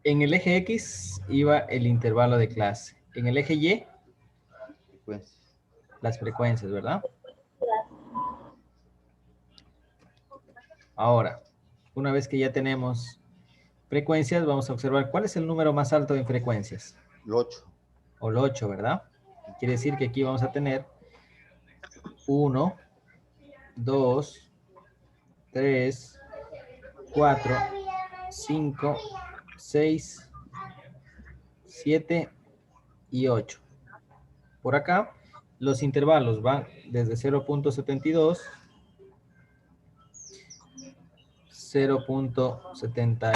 En el eje X iba el intervalo de clase. En el eje Y, Frecuencias. las frecuencias, ¿verdad? Ahora, una vez que ya tenemos frecuencias, vamos a observar cuál es el número más alto en frecuencias. El 8. O el 8, ¿verdad? Quiere decir que aquí vamos a tener 1, 2, 3, 4, 5, 6, 7 y 8. Por acá, los intervalos van desde 0.72, 0.70,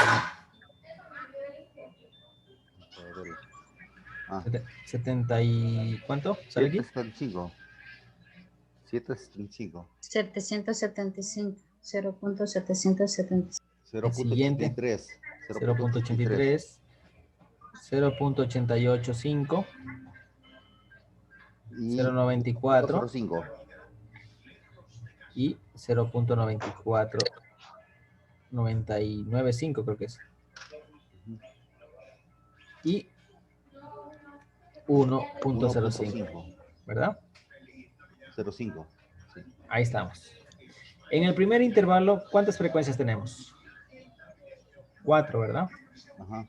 Ah, 70 y ¿cuánto? ¿Sale aquí? 775. 775. 775, 0.775. El siguiente, 0.83. 0.83, 0.885, Y 0.94 0.05. y 0.94, 99.5 creo que es. Y 1.05, ¿verdad? 0.5. Sí. Ahí estamos. En el primer intervalo, ¿cuántas frecuencias tenemos? 4, ¿verdad? Ajá.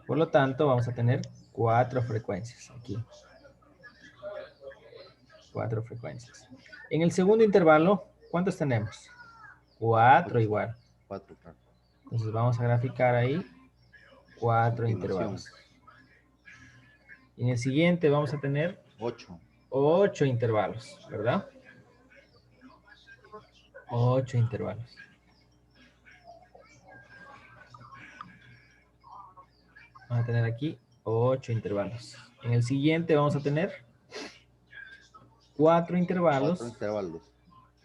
Por lo tanto, vamos a tener 4 frecuencias aquí. 4 frecuencias. En el segundo intervalo, ¿cuántos tenemos? 4 igual. 4, claro. Entonces vamos a graficar ahí 4 Continuación. intervalos. Y en el siguiente vamos a tener 8. 8 intervalos, ¿verdad? 8 intervalos. Vamos a tener aquí 8 intervalos. En el siguiente vamos a tener 4 intervalos. 4 intervalos.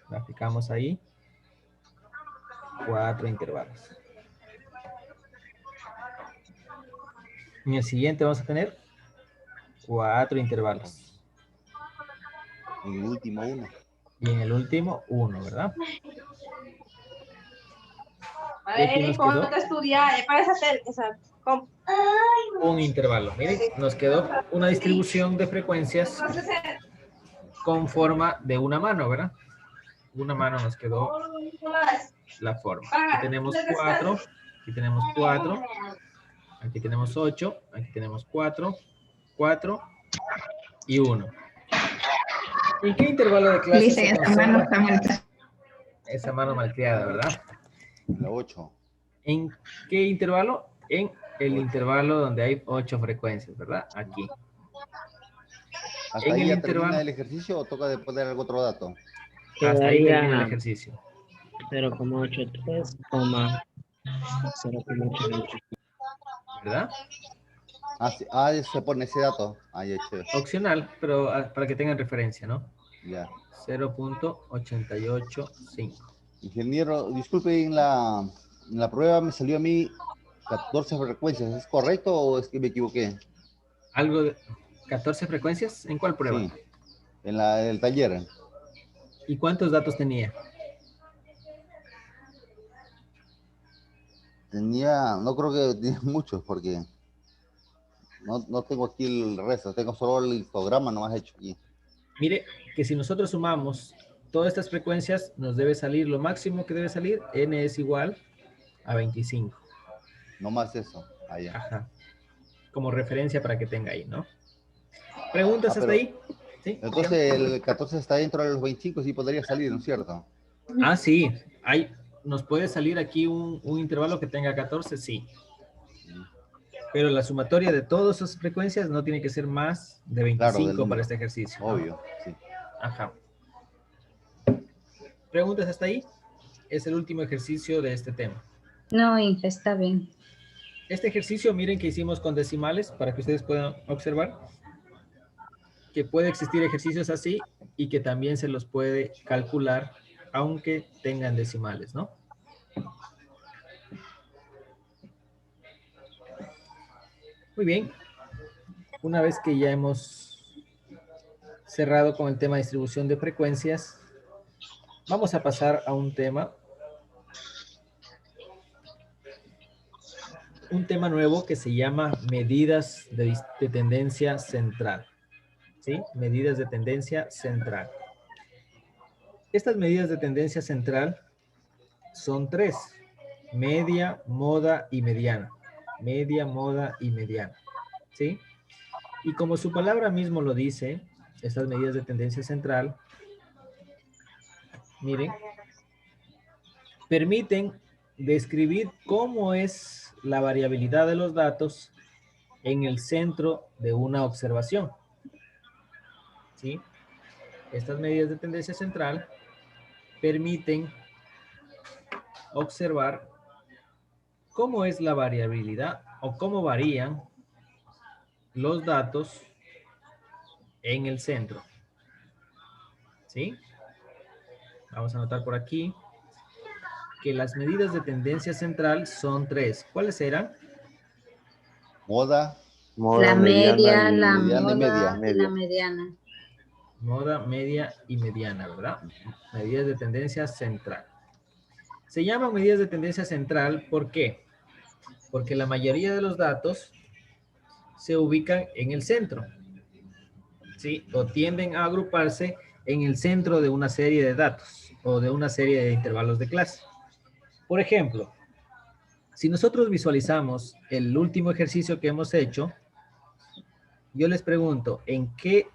Graficamos ahí 4 intervalos. En el siguiente vamos a tener 4 intervalos. En el último 1. Y en el último 1, ¿verdad? A Y aquí ver, nos ¿cómo quedó te estudias? Para hacer esa. un intervalo. Miren, nos quedó una distribución de frecuencias con forma de una mano, ¿verdad? Una mano nos quedó la forma. Aquí tenemos 4, aquí tenemos 4, aquí tenemos 8, aquí tenemos 4, 4 y 1. ¿En qué intervalo de clase Lisa, se esta mano conserva está muerta. esa mano malcriada, verdad? La 8. ¿En qué intervalo? En el intervalo donde hay 8 frecuencias, ¿verdad? Aquí. ¿Hasta En ahí el ya termina intervalo. el ejercicio o toca de poner algún otro dato? Hasta ahí termina el Quedaría ejercicio. 0,83, 0,88. ¿Verdad? Ah, sí. Se pone ese dato. Ah, ya, chévere. Opcional, pero para que tengan referencia, ¿no? Ya. 0.885. Ingeniero, disculpe, en la prueba me salió a mí 14 frecuencias. ¿Es correcto o es que me equivoqué? ¿Algo de 14 frecuencias? ¿En cuál prueba? Sí, en el taller. ¿Y cuántos datos tenía? No creo que tenía muchos porque no tengo aquí el resto, tengo solo el histograma nomás hecho aquí. Mire que si nosotros sumamos todas estas frecuencias, nos debe salir lo máximo que debe salir, n es igual a 25. No más eso. Allá. Ajá. Como referencia para que tenga ahí, ¿no? ¿Preguntas hasta Pero ahí? ¿Sí? entonces el 14 está dentro de los 25, sí podría salir, ¿no es cierto? Ah, sí. Nos puede salir aquí un intervalo que tenga 14, sí. Pero la sumatoria de todas esas frecuencias no tiene que ser más de Claro, del 25 para número. este ejercicio, ¿no? Obvio, sí. Ajá. ¿Preguntas hasta ahí? Es el último ejercicio de este tema. No, Inge, está bien. Este ejercicio, miren que hicimos con decimales para que ustedes puedan observar que puede existir ejercicios así y que también se los puede calcular aunque tengan decimales, ¿no? Muy bien. Una vez que ya hemos cerrado con el tema de distribución de frecuencias, vamos a pasar a un tema un tema nuevo que se llama medidas de tendencia central. ¿Sí? Medidas de tendencia central. Estas medidas de tendencia central son tres: media, moda y mediana. Media, moda y mediana. ¿Sí? Y como su palabra mismo lo dice, estas medidas de tendencia central, miren, permiten describir cómo es la variabilidad de los datos en el centro de una observación. ¿Sí? Estas medidas de tendencia central permiten observar cómo es la variabilidad o cómo varían los datos en el centro. ¿Sí? Vamos a anotar por aquí que las medidas de tendencia central son tres. ¿Cuáles eran? Moda, La media, la mediana y moda media. y la mediana. Moda, media y mediana, ¿verdad? Medidas de tendencia central. Se llaman medidas de tendencia central, ¿por qué? Porque la mayoría de los datos se ubican en el centro, ¿sí? O tienden a agruparse en el centro de una serie de datos o de una serie de intervalos de clase. Por ejemplo, si nosotros visualizamos el último ejercicio que hemos hecho, yo les pregunto, ¿en qué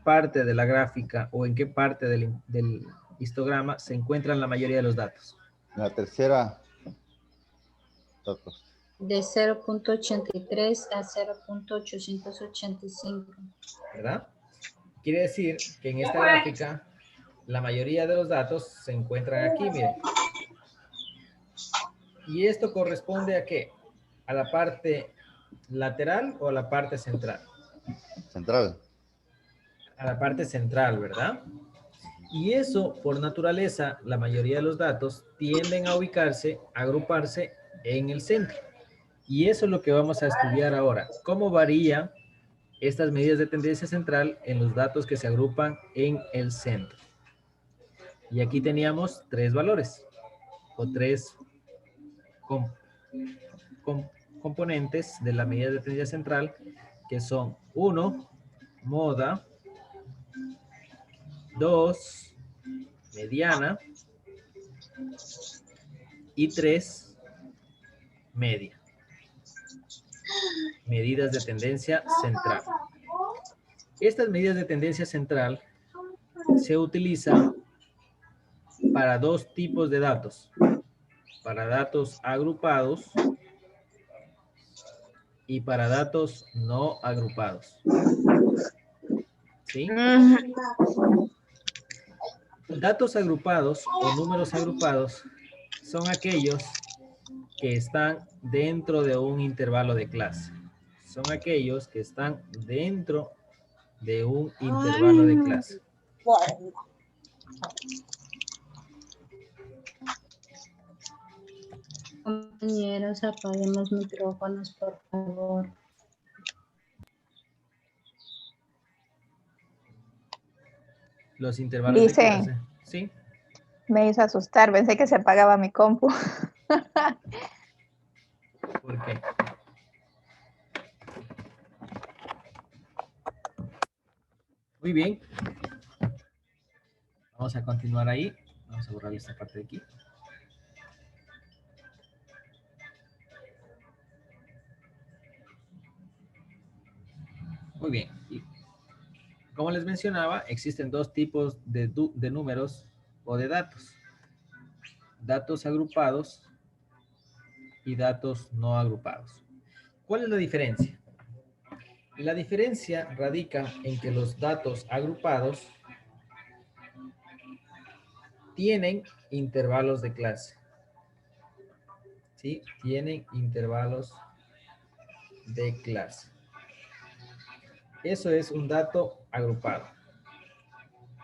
parte de la gráfica o en qué parte del histograma se encuentran la mayoría de los datos? La tercera, datos. De 0.83 a 0.885. ¿Verdad? Quiere decir que en esta gráfica la mayoría de los datos se encuentran aquí, miren. ¿Y esto corresponde a qué? ¿A la parte lateral o a la parte central? Central. A la parte central, ¿verdad? Y eso, por naturaleza, la mayoría de los datos tienden a ubicarse, a agruparse en el centro. Y eso es lo que vamos a estudiar ahora. ¿Cómo varían estas medidas de tendencia central en los datos que se agrupan en el centro? Y aquí teníamos tres valores o tres com- com- componentes de la medida de tendencia central, que son 1, moda; 2, mediana; y 3, media. Medidas de tendencia central. Estas medidas de tendencia central se utilizan para dos tipos de datos: para datos agrupados y para datos no agrupados. ¿Sí? Datos agrupados o números agrupados son aquellos que están dentro de un intervalo de clase. Son aquellos que están dentro de un intervalo de clase. Compañeros, apaguen los micrófonos, por favor. Los intervalos de clase. ¿Sí? Me hizo asustar, pensé que se apagaba mi compu. ¿Por qué? Muy bien. Vamos a continuar ahí. Vamos a borrar esta parte de aquí. Muy bien. Y como les mencionaba, existen dos tipos de números o de datos: datos agrupados y datos no agrupados. ¿Cuál es la diferencia? La diferencia radica en que los datos agrupados tienen intervalos de clase. ¿Sí? Tienen intervalos de clase. Eso es un dato agrupado.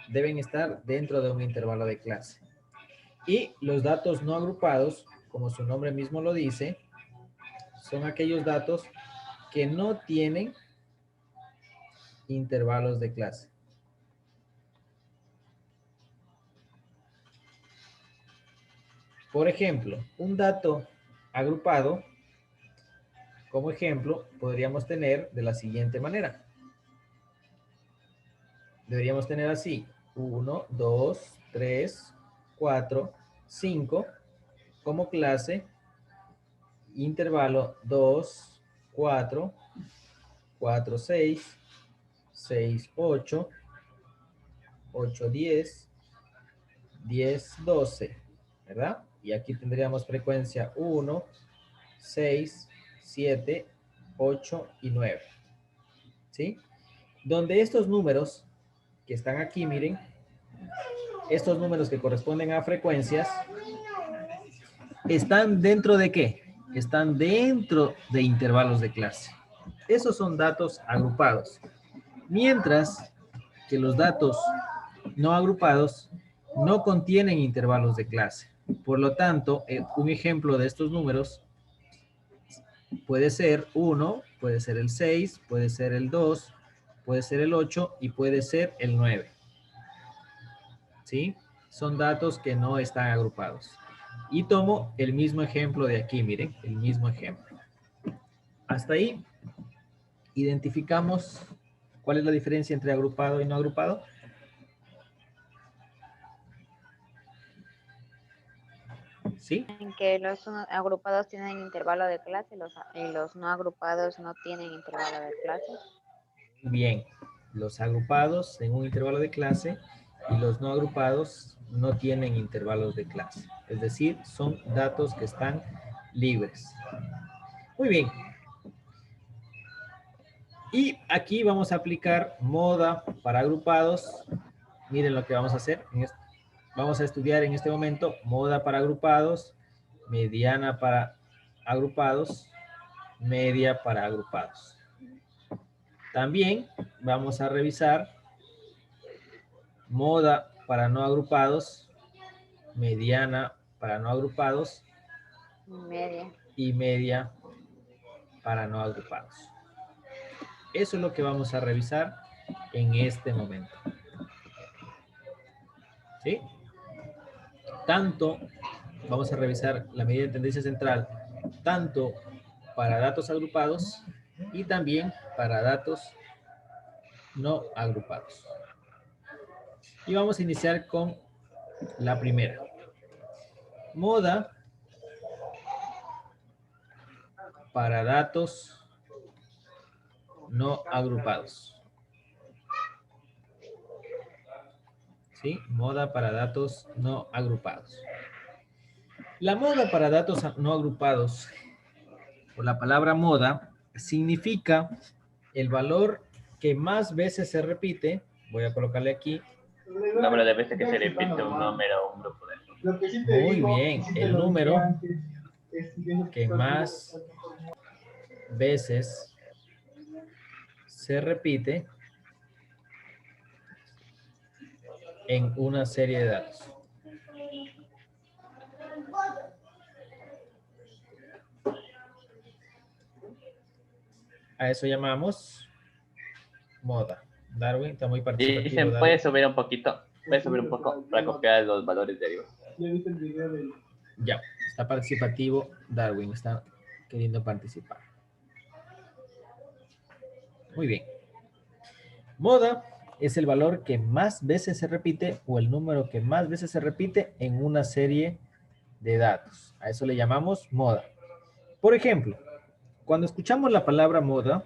Deben estar dentro de un intervalo de clase. Y los datos no agrupados, como su nombre mismo lo dice, son aquellos datos que no tienen intervalos de clase. Por ejemplo, un dato agrupado Como ejemplo, podríamos tener de la siguiente manera. Deberíamos tener así, 1, 2, 3, 4, 5, como clase, intervalo 2, 4, 4, 6, 6, 8, 8, 10, 10, 12, ¿verdad? Y aquí tendríamos frecuencia 1, 6, 7, 8 y 9, ¿sí? Donde estos números que están aquí, miren, estos números que corresponden a frecuencias, ¿están dentro de qué? Están dentro de intervalos de clase. Esos son datos agrupados. Mientras que los datos no agrupados no contienen intervalos de clase. Por lo tanto, un ejemplo de estos números puede ser 1, puede ser el 6, puede ser el 2, puede ser el 8 y puede ser el 9. ¿Sí? Son datos que no están agrupados. Y tomo el mismo ejemplo de aquí, miren, el mismo ejemplo. Hasta ahí identificamos cuál es la diferencia entre agrupado y no agrupado. ¿Sí? En que los agrupados tienen intervalo de clase y los no agrupados no tienen intervalo de clase. Bien, los agrupados en un intervalo de clase y los no agrupados no tienen intervalos de clase. Es decir, son datos que están libres. Muy bien. Y aquí vamos a aplicar moda para agrupados. Miren lo que vamos a hacer. Vamos a estudiar en este momento moda para agrupados, mediana para agrupados, media para agrupados. También vamos a revisar moda para no agrupados, mediana para no agrupados Media. y media para no agrupados. Eso es lo que vamos a revisar en este momento. ¿Sí? Tanto, vamos a revisar la medida de tendencia central, tanto para datos agrupados y también para datos no agrupados. Y vamos a iniciar con la primera. Moda para datos no agrupados. ¿Sí? Moda para datos no agrupados. La moda para datos no agrupados, o la palabra moda, significa el valor que más veces se repite. Voy a colocarle aquí. El número de veces que se repite un número o un grupo de. Muy bien, el número que más veces se repite en una serie de datos. A eso llamamos moda. Darwin está muy participativo. Dicen, puede subir un poquito, puede subir un poco para copiar los valores de arriba. Ya, está participativo Darwin, está queriendo participar. Muy bien. Moda es el valor que más veces se repite o el número que más veces se repite en una serie de datos. A eso le llamamos moda. Por ejemplo, cuando escuchamos la palabra moda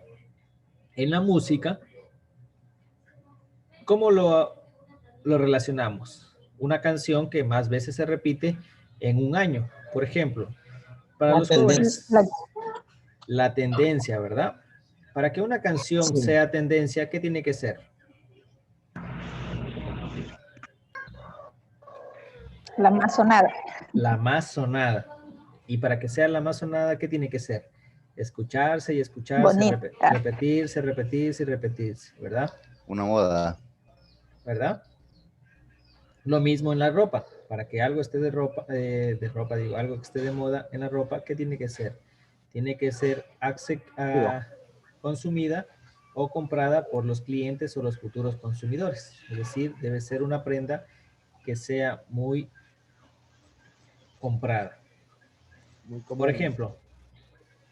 en la música, ¿cómo lo relacionamos? Una canción que más veces se repite en un año. Por ejemplo, para los jóvenes, la tendencia, ¿verdad? Para que una canción sea tendencia, ¿qué tiene que ser? La más sonada. La más sonada. Y para que sea la más sonada, ¿qué tiene que ser? Escucharse y escucharse, Bonita. repetirse, repetirse y repetirse, ¿verdad? Una moda. ¿Verdad? Lo mismo en la ropa. Para que algo esté algo que esté de moda en la ropa, ¿qué tiene que ser? Tiene que ser consumida o comprada por los clientes o los futuros consumidores. Es decir, debe ser una prenda que sea muy comprada. Por ejemplo,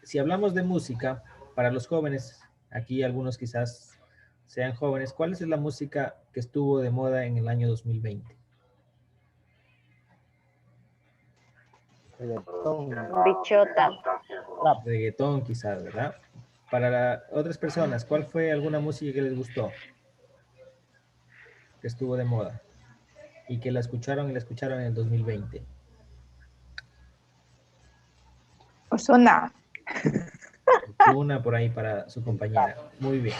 si hablamos de música, para los jóvenes, aquí algunos quizás sean jóvenes, ¿cuál es la música que estuvo de moda en el año 2020? Bichota. Reggaetón quizás, ¿verdad? Para otras personas, ¿cuál fue alguna música que les gustó? Que estuvo de moda y que la escucharon y la escucharon en el 2020. Ozuna. Una por ahí para su compañera. Muy bien.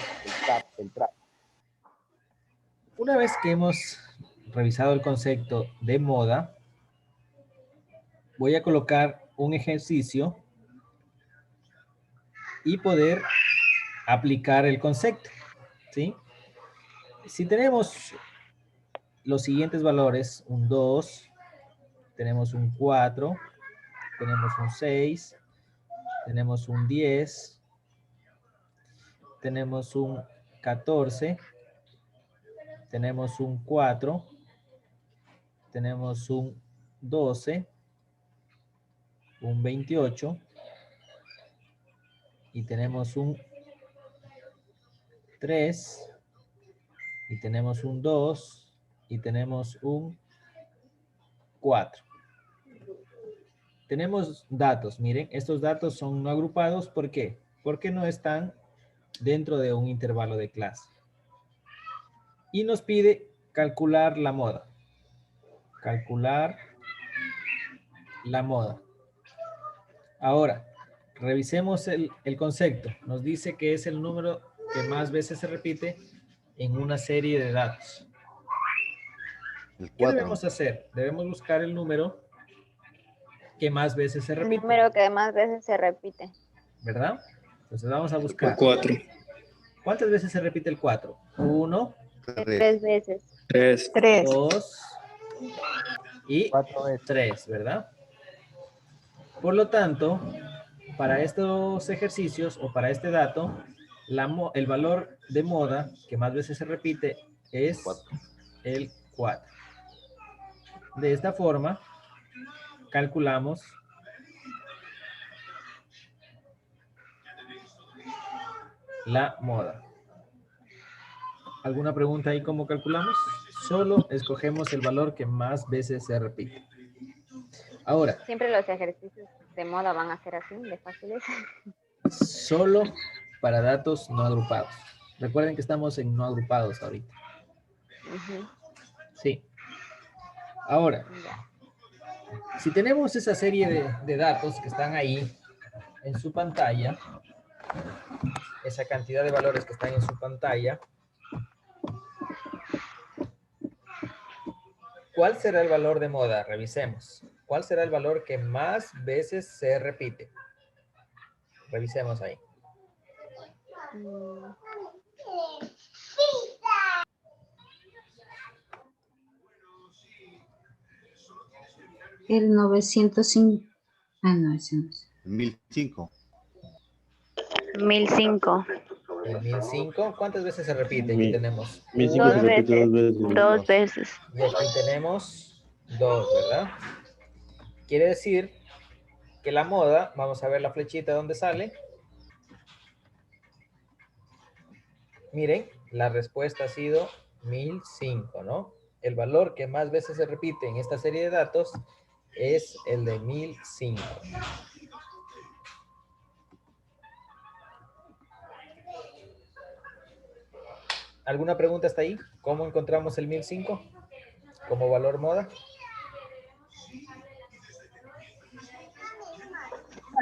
El trap. Una vez que hemos revisado el concepto de moda, voy a colocar un ejercicio y poder aplicar el concepto, ¿sí? Si tenemos los siguientes valores, un 2, tenemos un 4, tenemos un 6, tenemos un 10, tenemos un 14, tenemos un 4, tenemos un 12, un 28 y tenemos un 3 y tenemos un 2 y tenemos un 4. Tenemos datos, miren, estos datos son no agrupados, ¿por qué? Porque no están dentro de un intervalo de clase. Y nos pide calcular la moda. Calcular la moda. Ahora, revisemos el concepto. Nos dice que es el número que más veces se repite en una serie de datos. El ¿Qué 4. debemos hacer? Debemos buscar el número que más veces se El repite, número que más veces se repite. ¿verdad? Entonces vamos a buscar. 4. ¿Cuántas veces se repite el 4? 1, 3 veces. 3. 3. 2 y 3, ¿verdad? Por lo tanto, para estos ejercicios o para este dato, el valor de moda que más veces se repite es 4. el 4. De esta forma, calculamos la moda. ¿Alguna pregunta ahí cómo calculamos? Solo escogemos el valor que más veces se repite. Ahora, Siempre los ejercicios de moda van a ser así, de fáciles. solo para datos no agrupados. Recuerden que estamos en no agrupados ahorita. Ujú, Sí. Ahora, ya. si tenemos esa serie de datos que están ahí en su pantalla, esa cantidad de valores que están en su pantalla, ¿cuál será el valor de moda? Revisemos. ¿Cuál será el valor que más veces se repite? Revisemos ahí. Mm, El 905. Ah, no, ese no es. 1005. 1005. El 1005, ¿cuántas veces se repite? Aquí tenemos 1005 Dos se repite veces. 2 veces. 2 veces. y aquí tenemos 2, ¿verdad? Quiere decir que la moda, vamos a ver la flechita donde sale. Miren, la respuesta ha sido 1005, ¿no? El valor que más veces se repite en esta serie de datos es el de 1005. ¿Alguna pregunta hasta ahí? ¿Cómo encontramos el 1005 como valor moda?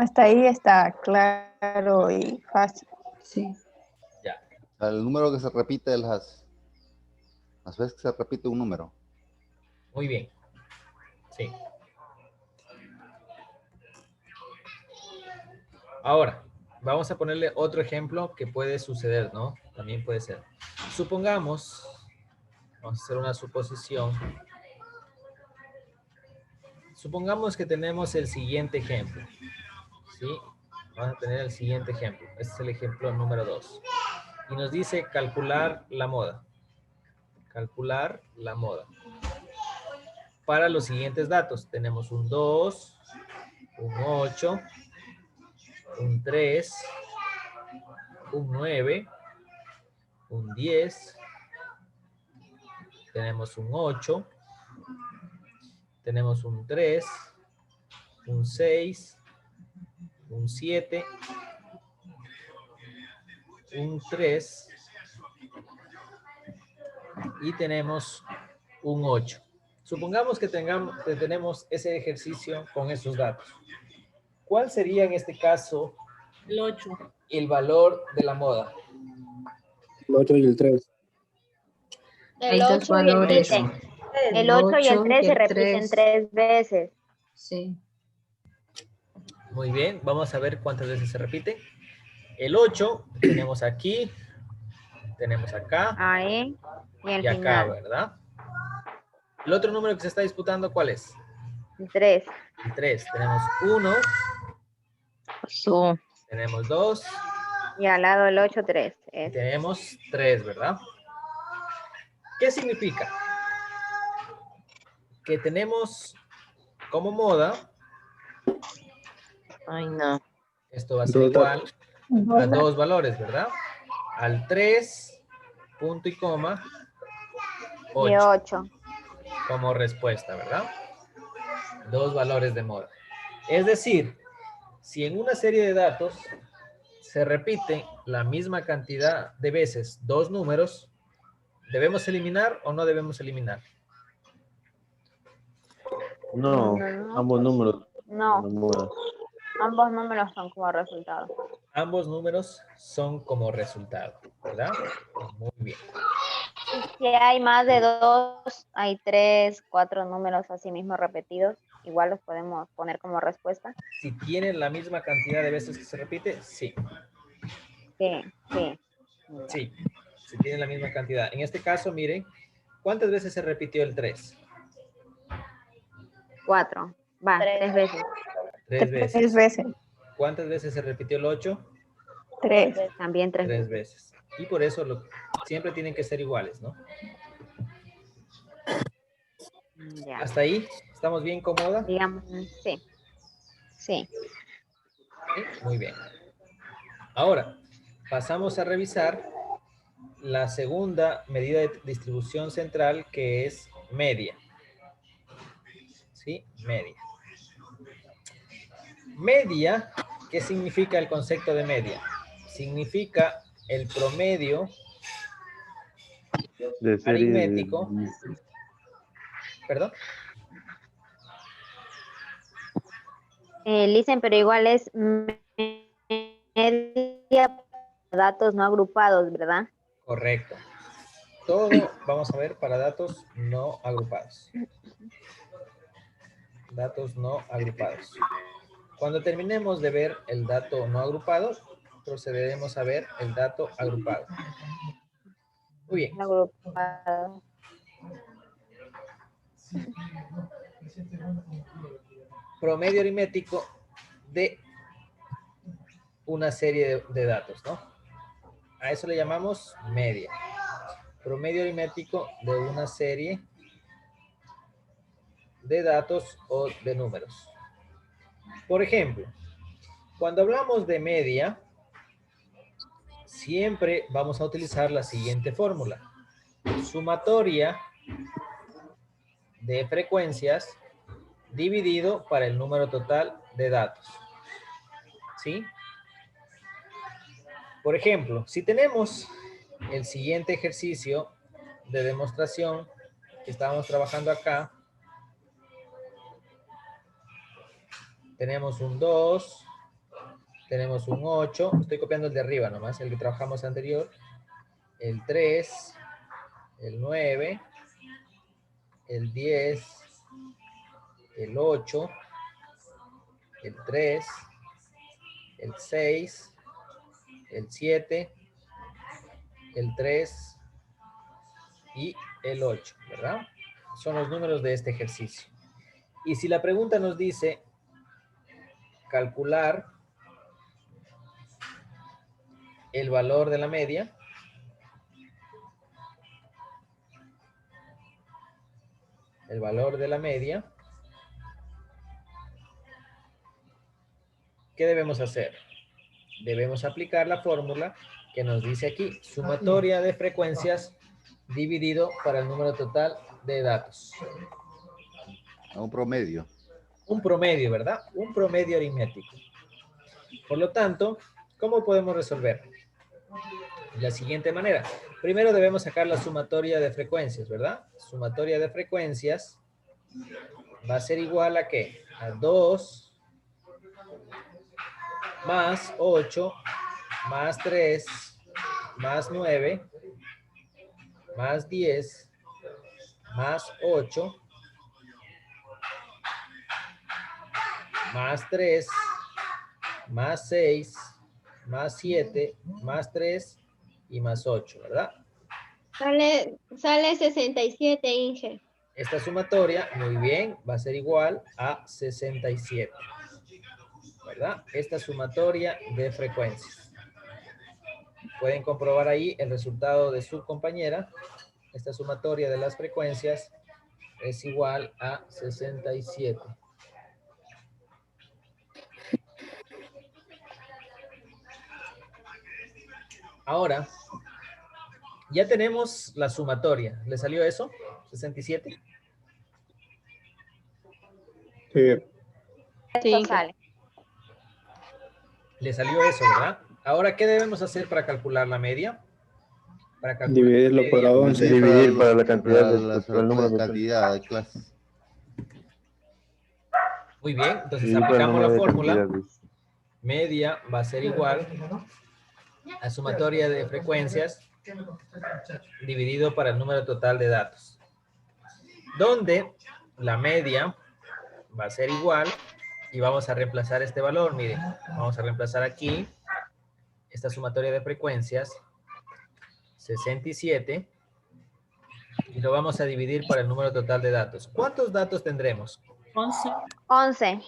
Hasta ahí está claro y fácil. Sí. Ya. El número que se repite, las veces que se repite un número. Muy bien. Sí. Ahora, vamos a ponerle otro ejemplo que puede suceder, ¿no? También puede ser. Supongamos, vamos a hacer una suposición. Supongamos que tenemos el siguiente ejemplo. ¿Sí? Vamos a tener el siguiente ejemplo. Este es el ejemplo número 2. Y nos dice calcular la moda. Calcular la moda. Para los siguientes datos, tenemos un 2, un 8, un 3, un 9, un 10, tenemos un 8, tenemos un 3, un 6, un 7, un 3 y tenemos un 8. Supongamos que tenemos ese ejercicio con esos datos. ¿Cuál sería en este caso El 8. el valor de la moda? El 8 y el 3. Hay El dos 8 y el valores. 7. El 8 y el 8 3 y se el repiten 3. 3 veces. Sí. Muy bien, vamos a ver cuántas veces se repite. El 8 tenemos aquí, tenemos acá Ahí y al y acá, final. ¿verdad? El otro número que se está disputando, ¿cuál es? 3. El 3. Tenemos 1, Su. tenemos 2 Y al lado el 8, 3. y tenemos 3, ¿verdad? ¿Qué significa? Que tenemos como moda, Ay, no. esto va a ser Dos igual a Dos 2 valores, ¿verdad? Al 3, punto y coma, Y 8 8. como respuesta, ¿verdad? 2 valores de moda. Es decir, si en una serie de datos se repite la misma cantidad de veces 2 números, ¿debemos eliminar o no debemos eliminar? No, No. ambos números. No, Números. ambos números son como resultado. Ambos números son como resultado, ¿verdad? Muy bien. Si hay más de 2, hay 3, 4 números así mismo repetidos, igual los podemos poner como respuesta. Si tienen la misma cantidad de veces que se repite, sí. Sí, sí. Sí, si tienen la misma cantidad. En este caso, miren, ¿cuántas veces se repitió el 3? 4. Va, 3 veces. 3 Tres veces. veces. ¿Cuántas veces se repitió el 8? 3. También 3 3 veces. veces. Y por eso siempre tienen que ser iguales, ¿no? Ya. ¿Hasta ahí? ¿Estamos bien cómoda? Digamos, sí. Sí. Sí, muy bien. Ahora, pasamos a revisar la segunda medida de distribución central, que es media. ¿Sí? Media. Media, ¿qué significa el concepto de media? Significa el promedio De serie aritmético. ¿Perdón? Listen, pero igual es media datos no agrupados, ¿verdad? Correcto. Todo, vamos a ver, para datos no agrupados. Datos no agrupados. Cuando terminemos de ver el dato no agrupado, procederemos a ver el dato agrupado. Muy bien. Agrupado. Promedio aritmético de una serie de datos, ¿no? A eso le llamamos media. Promedio aritmético de una serie de datos o de números. Por ejemplo, cuando hablamos de media, siempre vamos a utilizar la siguiente fórmula. Sumatoria de frecuencias dividido para el número total de datos. ¿Sí? Por ejemplo, si tenemos el siguiente ejercicio de demostración que estábamos trabajando acá, tenemos un 2, tenemos un 8, estoy copiando el de arriba nomás, el que trabajamos anterior, el 3, el 9, el 10, el 8, el 3, el 6, el 7, el 3 y el 8, ¿verdad? Son los números de este ejercicio. Y si la pregunta nos dice calcular el valor de la media, ¿qué debemos hacer? debemos aplicar la fórmula que nos dice aquí, sumatoria de frecuencias dividido para el número total de datos. Un promedio. Un promedio, ¿verdad? Un promedio aritmético. Por lo tanto, ¿cómo podemos resolver? De la siguiente manera. Primero debemos sacar la sumatoria de frecuencias, ¿verdad? Sumatoria de frecuencias va a ser igual a ¿qué? A 2 más 8 más 3 más 9 más 10 más 8 más 3 más 6 más 7 más 3 y más 8, ¿verdad? Sale 67, Inge. Esta sumatoria, muy bien, va a ser igual a 67, ¿verdad? Esta sumatoria de frecuencias. Pueden comprobar ahí el resultado de su compañera. Esta sumatoria de las frecuencias es igual a 67. Ahora, ya tenemos la sumatoria. ¿Le salió eso? 67. Sí. Eso sale. Le salió eso, ¿verdad? Ahora, ¿qué debemos hacer para calcular la media? Para calcular Dividirlo la por media. 11. Dividir para la cantidad para el número de cantidad de clases. Muy bien, entonces Dividir por el aplicamos la número de fórmula. cantidades. Media va a ser igual a sumatoria de frecuencias dividido para el número total de datos. Donde la media va a ser igual y vamos a reemplazar este valor. Miren, vamos a reemplazar aquí esta sumatoria de frecuencias 67 y lo vamos a dividir para el número total de datos. ¿Cuántos datos tendremos? 11.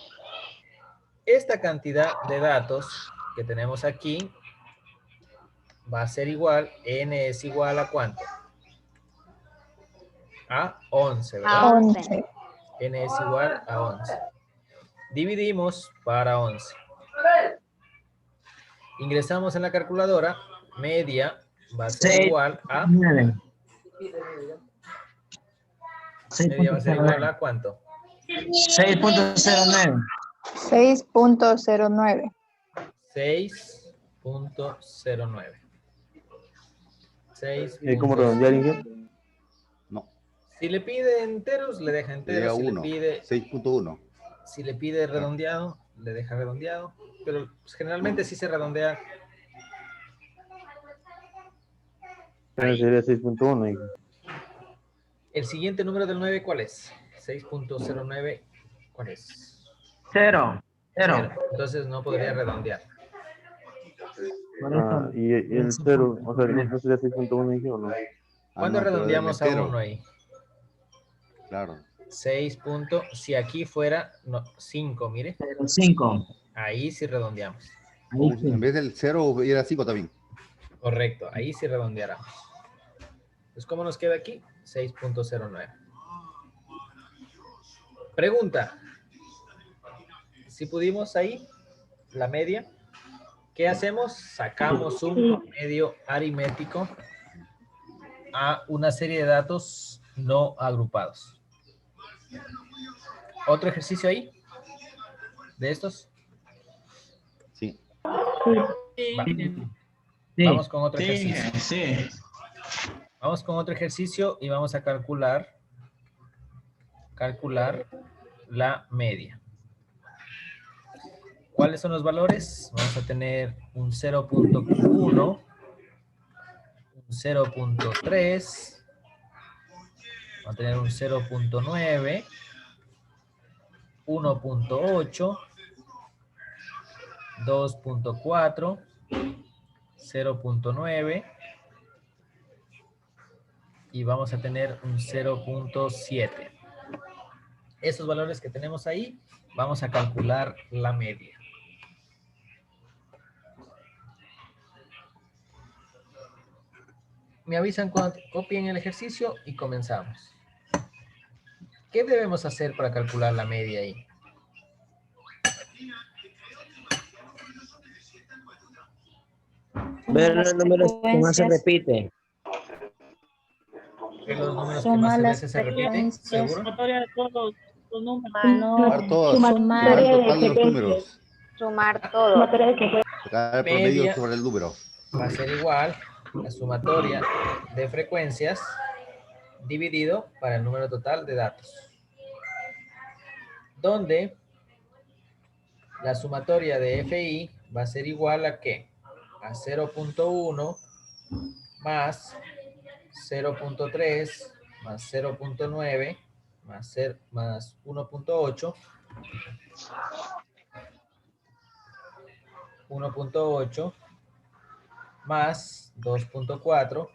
Esta cantidad de datos que tenemos aquí va a ser igual, n es igual a ¿cuánto? A 11, ¿verdad? A 11. N es igual a 11. Dividimos para 11. Ingresamos en la calculadora, media va a ser igual a... Media va a ser igual a ¿cuánto? 6.09. 6.09. ¿Y cómo redondear, Inge? No, Si le pide enteros, le deja enteros. sería 1. 6.1. Si le pide redondeado, le deja redondeado. Pero pues, generalmente sí se redondea. Sería 6.1, Inge. El siguiente número del 9, ¿cuál es? 6.09, ¿cuál es? 0. Entonces no podría redondear. Y el 0, o sea, ¿no sería 6.1, Inge, o no? ¿Cuándo no, pero redondeamos a del entero. 1 ahí? Claro. 6. Si aquí fuera 5, mire. 5. Ahí sí redondeamos. En vez del 0 era 5 también. Correcto, ahí sí redondeáramos. Pues, ¿cómo nos queda aquí? 6.09. Pregunta. Si pudimos ahí, la media, ¿qué hacemos? Sacamos un promedio aritmético a una serie de datos no agrupados. ¿Otro ejercicio ahí? ¿De estos? Sí. Va. Vamos con otro ejercicio. Sí. Vamos con otro ejercicio y vamos a calcular la media. ¿Cuáles son los valores? Vamos a tener un 0.1, un 0.3, vamos a tener un 0.9, 1.8, 2.4, 0.9 y vamos a tener un 0.7. Esos valores que tenemos ahí, vamos a calcular la media. Me avisan cuando copien el ejercicio y comenzamos. ¿Qué debemos hacer para calcular la media ahí? Ver las los números que más se frecuencias. repiten. Que los números que Suma más las veces se repiten, frecuencias. ¿seguro? Sumatoria de todos los números. No, Sumar todos. sumar Sumar el total de los números. Sumar todo. Sacar el promedio Media. sobre el número. Va a ser igual la sumatoria de frecuencias dividido para el número total de datos. Donde la sumatoria de FI va a ser igual a ¿qué? A 0.1 más 0.3 más 0.9 más 1.8 más 2.4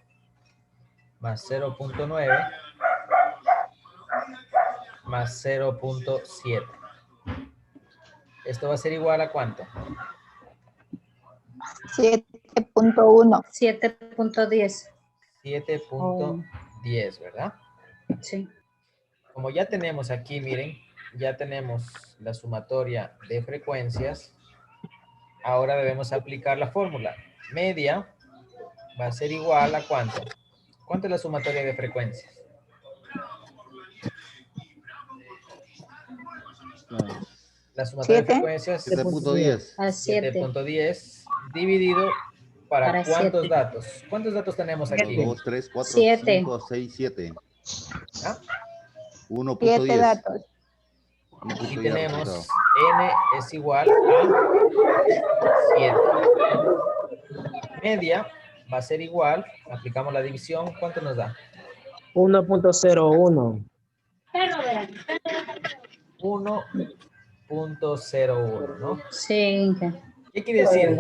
más 0.9 más 0.7. Esto va a ser igual a ¿cuánto? 7.1. 7.10. 7.10, ¿verdad? Sí. Como ya tenemos aquí, miren, ya tenemos la sumatoria de frecuencias, ahora debemos aplicar la fórmula. Media va a ser igual a ¿cuánto? ¿Cuánto es la sumatoria de frecuencias? La sumatoria de frecuencias 7.10. A 7. 7.10 dividido para Para ¿cuántos 7. datos? ¿Cuántos datos tenemos aquí? 2, 3, 4, 7. 5, 6, 7. ¿Ah? 7 1.10. datos. Y tenemos n es igual a 7. Media va a ser igual, aplicamos la división, ¿cuánto nos da? 1.01. 1.01, ¿no? Sí. ¿Qué quiere decir?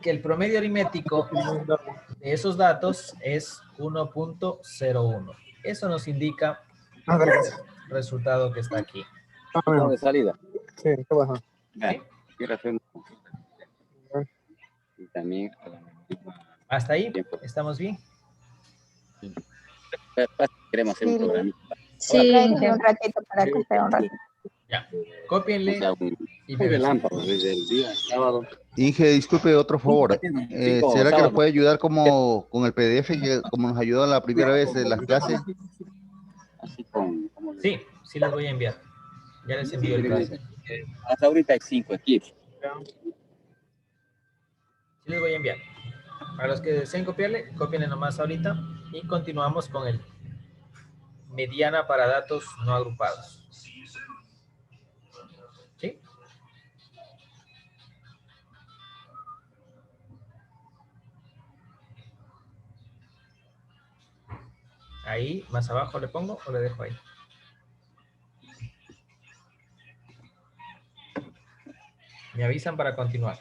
Que el promedio aritmético de esos datos es 1.01. Eso nos indica el resultado que está aquí. De salida. Sí, ¿qué pasa? ¿Sí? Y también ¿Hasta ahí? ¿Estamos bien? queremos hacer un programa. Sí. Déjenme un ratito para que sea un ratito. Ya. Cópienle y me Un ven. relámpago desde el día sábado. Inge, disculpe, otro favor. Cinco ¿Será que sábados. nos puede ayudar como con el PDF, que como nos ayudó la primera vez en las clases? Así con, Sí, sí les voy a enviar. Ya les envío el PDF. hasta ahorita hay 5 equipos. Sí les voy a enviar. Para los que deseen copiarle, cópienle nomás ahorita y continuamos con el mediana para datos no agrupados. ¿Sí? Ahí, más abajo le pongo o le dejo ahí. Me avisan para continuar.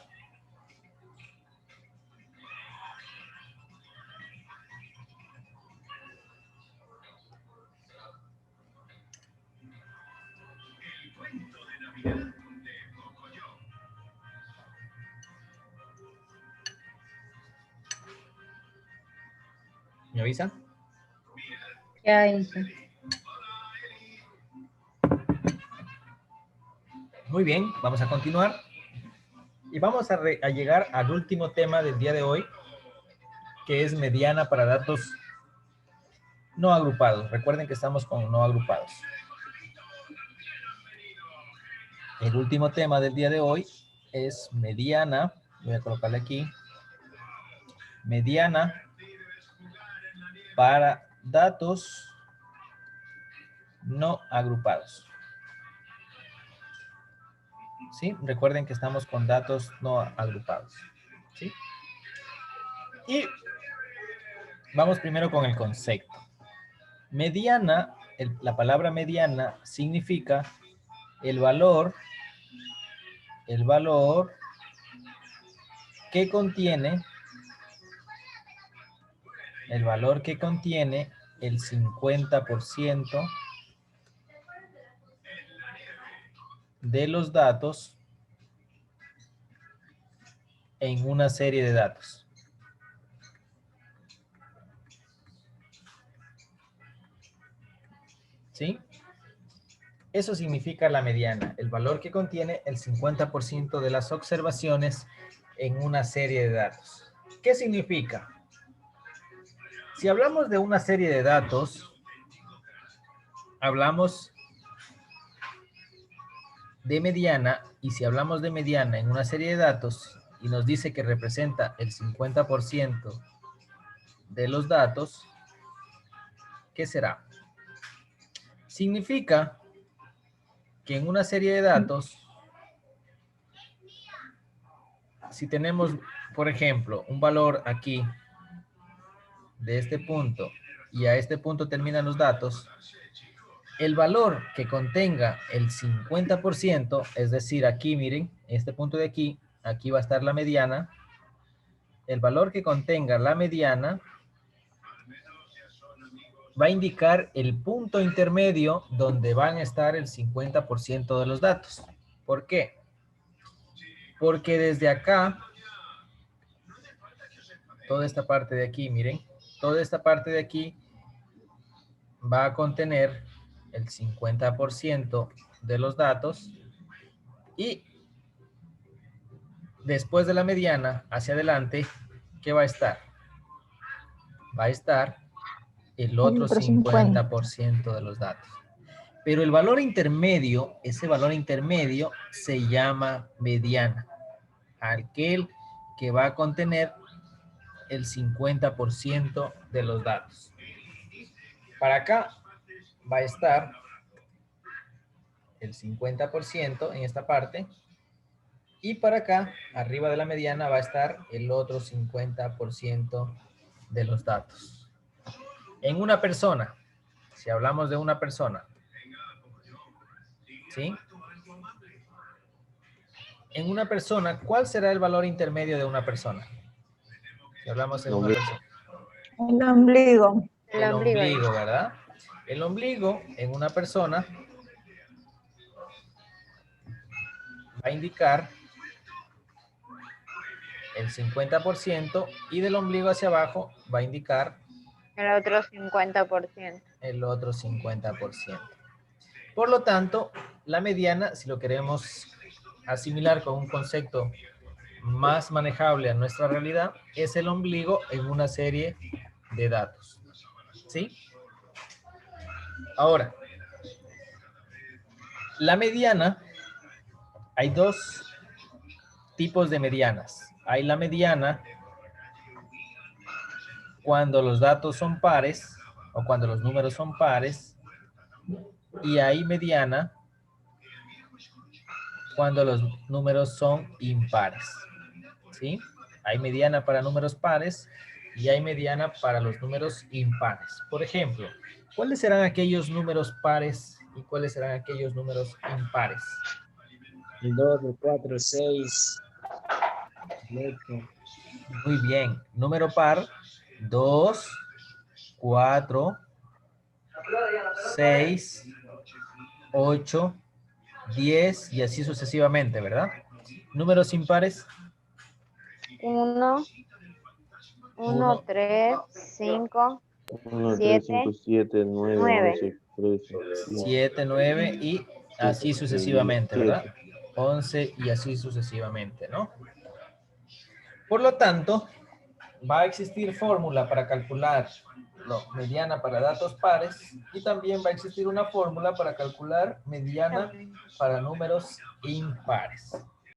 ¿Me avisan? ¿Qué hay? Muy bien, vamos a continuar. Y vamos a llegar al último tema del día de hoy, que es mediana para datos no agrupados. Recuerden que estamos con no agrupados. El último tema del día de hoy es mediana. Voy a colocarle aquí. Mediana para datos no agrupados. ¿Sí? Recuerden que estamos con datos no agrupados. ¿Sí? Y vamos primero con el concepto. Mediana, la palabra mediana significa el valor que contiene el 50% de los datos en una serie de datos. ¿Sí? Eso significa la mediana, el valor que contiene el 50% de las observaciones en una serie de datos. ¿Qué ¿Qué significa? Si hablamos de una serie de datos, hablamos de mediana, y si hablamos de mediana en una serie de datos y nos dice que representa el 50% de los datos, ¿qué será? Significa que en una serie de datos, si tenemos, por ejemplo, un valor aquí de este punto y a este punto terminan los datos, el valor que contenga el 50%, es decir, aquí miren, este punto de aquí, aquí va a estar la mediana, el valor que contenga la mediana va a indicar el punto intermedio donde van a estar el 50% de los datos. ¿Por qué? Porque desde acá, toda esta parte de aquí, miren, toda esta parte de aquí va a contener el 50% de los datos y después de la mediana hacia adelante, ¿qué va a estar? Va a estar el otro 50% de los datos. Pero el valor intermedio, ese valor intermedio se llama mediana. Aquel que va a contener el 50% de los datos. Para acá va a estar el 50% en esta parte. Y para acá, arriba de la mediana, va a estar el otro 50% de los datos. En una persona, si hablamos de una persona, ¿sí? En una persona, ¿cuál será el valor intermedio de una persona? Si hablamos de una persona. El ombligo. El ombligo, ¿verdad? El ombligo en una persona va a indicar el 50% y del ombligo hacia abajo va a indicar El otro 50%. el otro 50%. Por lo tanto, la mediana, si lo queremos asimilar con un concepto más manejable a nuestra realidad, es el ombligo en una serie de datos. ¿Sí? Ahora, la mediana, hay dos tipos de medianas. Hay la mediana cuando los datos son pares o cuando los números son pares, y hay mediana cuando los números son impares. ¿Sí? Hay mediana para números pares y hay mediana para los números impares. Por ejemplo, ¿cuáles serán aquellos números pares y cuáles serán aquellos números impares? El 2, el 4, el 6, el 8. Muy bien. Número par, 2, 4, 6, 8, 10 y así sucesivamente, ¿verdad? Números impares. 1, 3, 5, 1, 3, 5, 7, 9, 9. 11, 13, 7, 9 y así sucesivamente, ¿verdad? 11 y así sucesivamente, ¿no? Por lo tanto, va a existir fórmula para calcular mediana para datos pares y también va a existir una fórmula para calcular mediana para números impares.